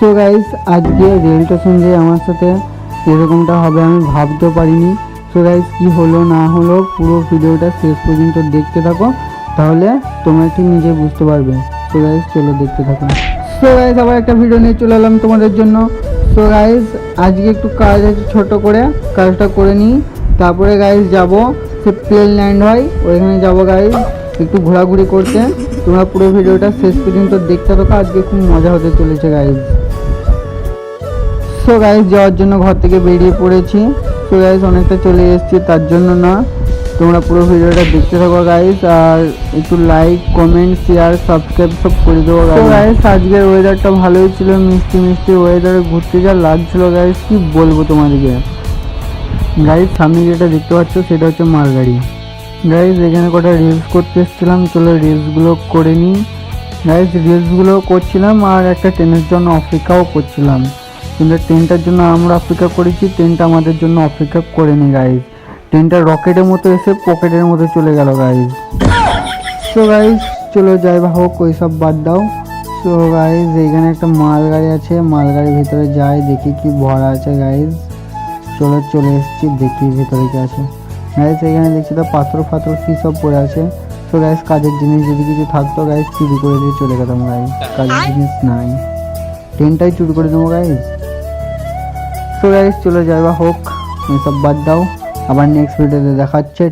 So guys আজকে রিয়েলটা শুনলে আমার সাথে এরকমটা হবে আমি ভাবতেও পারিনি। সো গাইস কি হলো না হলো পুরো ভিডিওটা শেষ পর্যন্ত দেখতে থাকো, তাহলে তোমরা ঠিক নিজে বুঝতে পারবে। সো গাইস চলো দেখতে থাকো। সো গাইস আবার একটা ভিডিও নিয়ে চলে এলাম তোমাদের জন্য। সো গাইস আজকে একটু কাজ আছে, ছোট করে কাজটা করে নিই, তারপরে গাইস যাব সে প্লেন ল্যান্ড হয় ওইখানে যাবো গাইস একটু ঘোরাঘুরি করতে। তোমরা পুরো ভিডিওটা শেষ পর্যন্ত দেখতে থাকো, আজকে খুব মজা হতে চলেছে গাইস। সো গাইস যাওয়ার জন্য ঘর থেকে বেরিয়ে পড়েছি। সো গাইস অনেকটা চলে এসেছি, তার জন্য না, তোমরা পুরো ভিডিওটা দেখতে থাকো গাইস, আর একটু লাইক কমেন্ট শেয়ার সাবস্ক্রাইব সব করে দেবো গাইস। আজকের ওয়েদারটা ভালোই ছিল, মিষ্টি মিষ্টি ওয়েদারে ঘুরতে যা লাগছিল গাইস কি বলবো তোমাদেরকে। গাইস সামনে যেটা দেখতে পাচ্ছ সেটা হচ্ছে মালগাড়ি। গাইস এখানে কটা রিলস করতে এসেছিলাম, চলো রিলসগুলো করে নিই। গাইস রিলসগুলো করছিলাম আর একটা ট্রেনের জন্য অপেক্ষাও করছিলাম, কিন্তু ট্রেনটার জন্য আমরা অপেক্ষা করেছি, ট্রেনটা আমাদের জন্য অপেক্ষা করেনি গাইস। ট্রেনটা রকেটের মতো এসে পকেটের মতো চলে গেল গাইস। সো গাইস চলো যাই বা হোক ওই সব বাদ দাও। সো গাইস এইখানে একটা মালগাড়ি আছে, মালগাড়ির ভিতরে যাই দেখি কি ভরা আছে গাইস। চলো চলে এসেছি, দেখি ভিতরে কি আছে গাইস। এখানে দেখছি তো পাথর ফাথর কি সব পড়ে আছে। তো গাইস কাজের জিনিস যদি কিছু থাকতো গাইস চুরি করে দিয়ে চলে গেতাম গাইস, কাজের জিনিস নাই, ট্রেনটাই চুরি করে দেবো গাইস। তো গাইস চলে যাই বা হোক এসব বাদ দাও, আবার নেক্সট ভিডিওতে দেখা হচ্ছে।